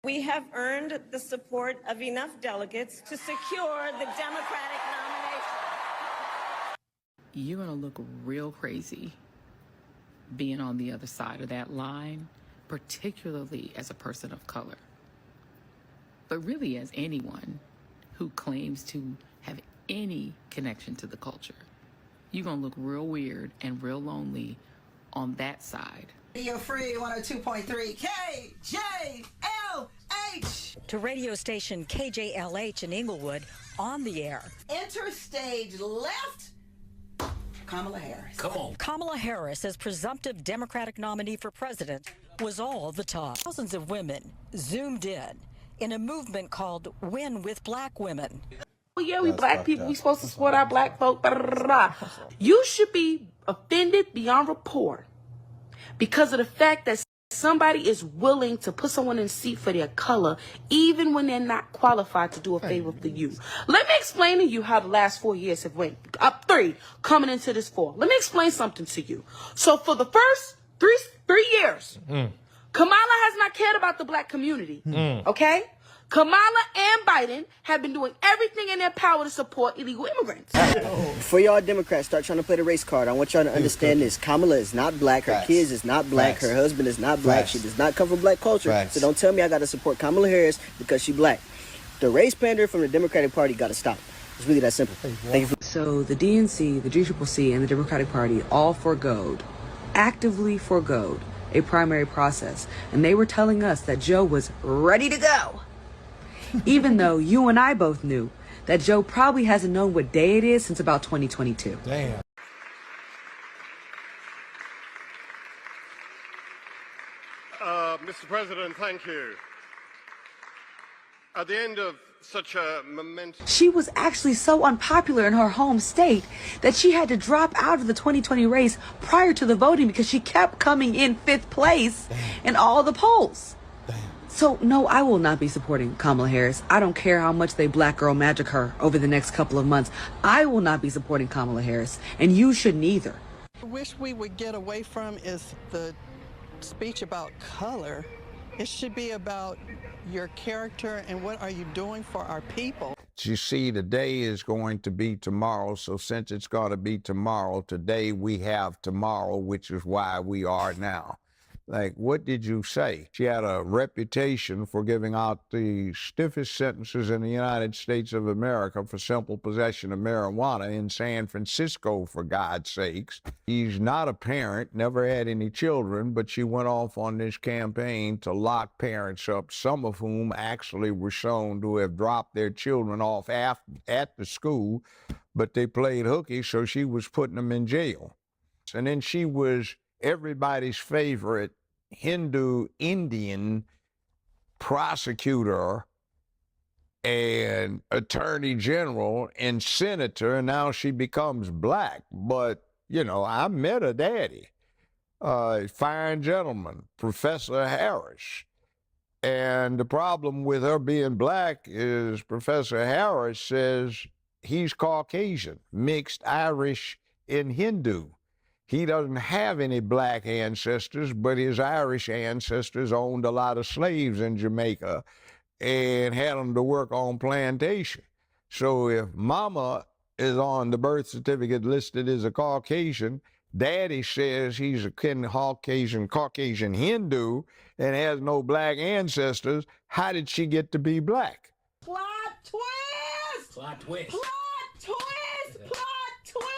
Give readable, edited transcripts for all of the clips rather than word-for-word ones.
We have earned the support of enough delegates to secure the Democratic nomination. You're going to look real crazy being on the other side of that line, particularly as a person of color, but really as anyone who claims to have any connection to the culture. You're going to look real weird and real lonely on that side. Radio Free 102.3 KJLH. To radio station KJLH in Inglewood, on the air. Enter stage left, Kamala Harris. Come on. Kamala Harris, as presumptive Democratic nominee for president, was all the talk. Thousands of women zoomed in a movement called Win with Black Women. Well, yeah, we black people, we supposed to support our black folk. Blah, blah, blah. You should be offended beyond report because of the fact that somebody is willing to put someone in a seat for their color, even when they're not qualified to do a favor for you. Let me explain to you how the last 4 years have went. Up 3, coming into this 4. Let me explain something to you. So for the first three years, Kamala has not cared about the black community. Okay? Kamala and Biden have been doing everything in their power to support illegal immigrants. Before y'all Democrats start trying to play the race card, I want y'all to understand this. Kamala is not black. Her kids is not black. Her husband is not black. She does not come from black culture. So don't tell me I got to support Kamala Harris because she black. The race pander from the Democratic Party got to stop. It's really that simple. Thank you. So the DNC, the GCCC, and the Democratic Party all actively forgoed a primary process. And they were telling us that Joe was ready to go. Even though you and I both knew that Joe probably hasn't known what day it is since about 2022. Damn. Mr. President, thank you. At the end of such a momentous... She was actually so unpopular in her home state that she had to drop out of the 2020 race prior to the voting because she kept coming in 5th place in all the polls. So, no, I will not be supporting Kamala Harris. I don't care how much they black girl magic her over the next couple of months. I will not be supporting Kamala Harris, and you shouldn't either. What I wish we would get away from is the speech about color. It should be about your character and what are you doing for our people. You see, today is going to be tomorrow, so since it's going to be tomorrow, today we have tomorrow, which is why we are now. Like, what did you say? She had a reputation for giving out the stiffest sentences in the United States of America for simple possession of marijuana in San Francisco, for God's sakes. She's not a parent, never had any children, but she went off on this campaign to lock parents up, some of whom actually were shown to have dropped their children off at the school, but they played hooky, so she was putting them in jail. And then she was everybody's favorite Hindu Indian prosecutor and attorney general and senator, and now she becomes black. But, you know, I met her daddy, fine gentleman, Professor Harris. And the problem with her being black is Professor Harris says he's Caucasian, mixed Irish and Hindu. He doesn't have any black ancestors, but his Irish ancestors owned a lot of slaves in Jamaica and had them to work on plantation. So if mama is on the birth certificate listed as a Caucasian, daddy says he's a Caucasian Hindu and has no black ancestors, how did she get to be black? Plot twist! Plot twist. Plot twist! Plot twist!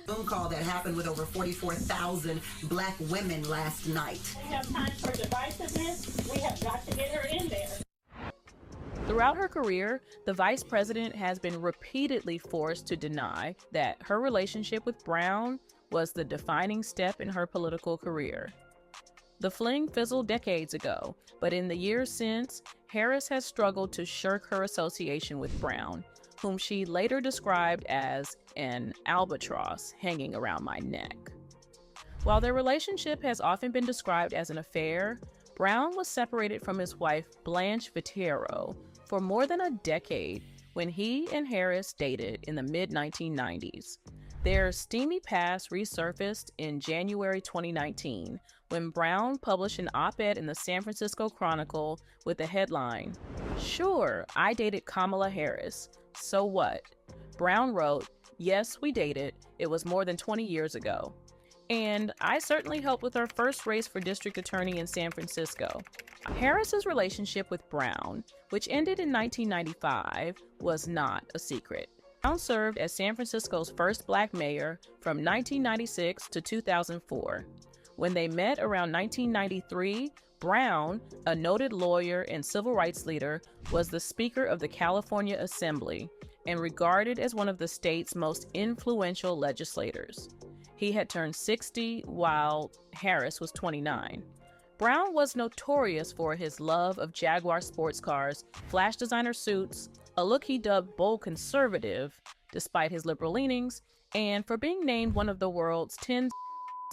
Zoom call that happened with over 44,000 black women last night. We have time for divisiveness. We have got to get her in there. Throughout her career, the vice president has been repeatedly forced to deny that her relationship with Brown was the defining step in her political career. The fling fizzled decades ago, but in the years since, Harris has struggled to shirk her association with Brown, whom she later described as an albatross hanging around my neck. While their relationship has often been described as an affair, Brown was separated from his wife Blanche Vitero for more than a decade when he and Harris dated in the mid-1990s. Their steamy past resurfaced in January 2019 when Brown published an op-ed in the San Francisco Chronicle with the headline, "Sure, I dated Kamala Harris. So what?" Brown wrote, "Yes, we dated. It was more than 20 years ago. And I certainly helped with her first race for district attorney in San Francisco." Harris's relationship with Brown, which ended in 1995, was not a secret. Brown served as San Francisco's first black mayor from 1996 to 2004. When they met around 1993, Brown, a noted lawyer and civil rights leader, was the Speaker of the California Assembly and regarded as one of the state's most influential legislators. He had turned 60 while Harris was 29. Brown was notorious for his love of Jaguar sports cars, flash designer suits, a look he dubbed bold conservative, despite his liberal leanings, and for being named one of the world's 10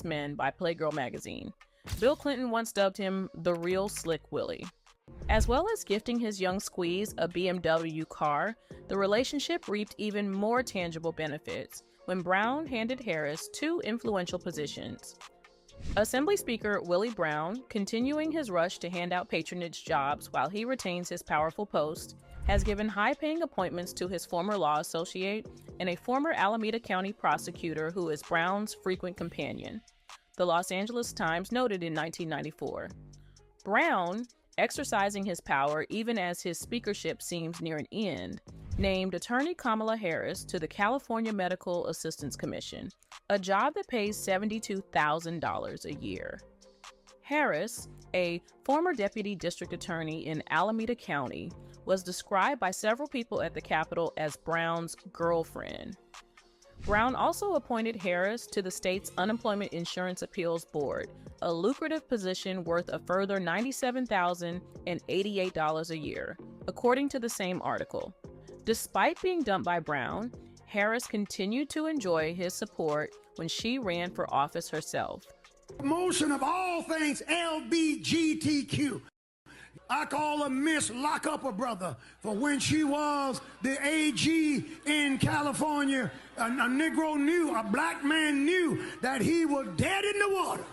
men by Playgirl magazine. Bill Clinton once dubbed him the real Slick Willie. As well as gifting his young squeeze a BMW car, the relationship reaped even more tangible benefits when Brown handed Harris two influential positions. Assembly Speaker Willie Brown, continuing his rush to hand out patronage jobs while he retains his powerful post, has given high-paying appointments to his former law associate and a former Alameda County prosecutor who is Brown's frequent companion. The Los Angeles Times noted in 1994. Brown, exercising his power even as his speakership seems near an end, named attorney Kamala Harris to the California Medical Assistance Commission, a job that pays $72,000 a year. Harris, a former deputy district attorney in Alameda County, was described by several people at the Capitol as Brown's girlfriend. Brown also appointed Harris to the state's Unemployment Insurance Appeals Board, a lucrative position worth a further $97,088 a year, according to the same article. Despite being dumped by Brown, Harris continued to enjoy his support when she ran for office herself. Promotion of all things LBGTQ. I call her Miss Lock-Up a Brother, for when she was the AG in California, a Negro knew, a black man knew that he was dead in the water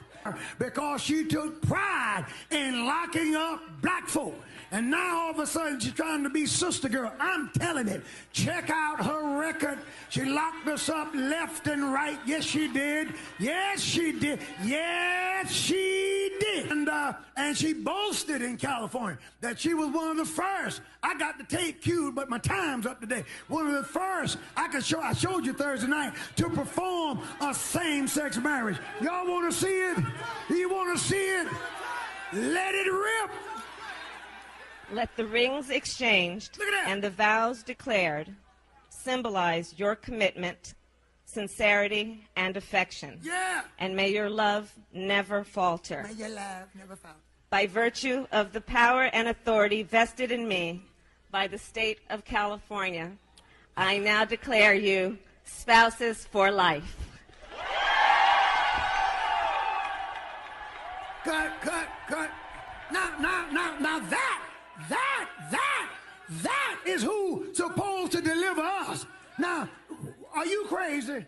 because she took pride in locking up black folk. And now all of a sudden she's trying to be sister girl. I'm telling it. Check out her record. She locked us up left and right. Yes, she did. Yes, she did. Yes, she did. And she boasted in California that she was one of the first. I got the tape cued, but my time's up today. One of the first I showed you Thursday night to perform a same-sex marriage. Y'all want to see it? You want to see it? Let it rip. Let the rings exchanged and the vows declared symbolize your commitment, sincerity, and affection. Yeah. And may your love never falter. May your love never falter. By virtue of the power and authority vested in me by the state of California, I now declare you spouses for life. Cut. Now that is who's supposed to deliver us. Now, are you crazy?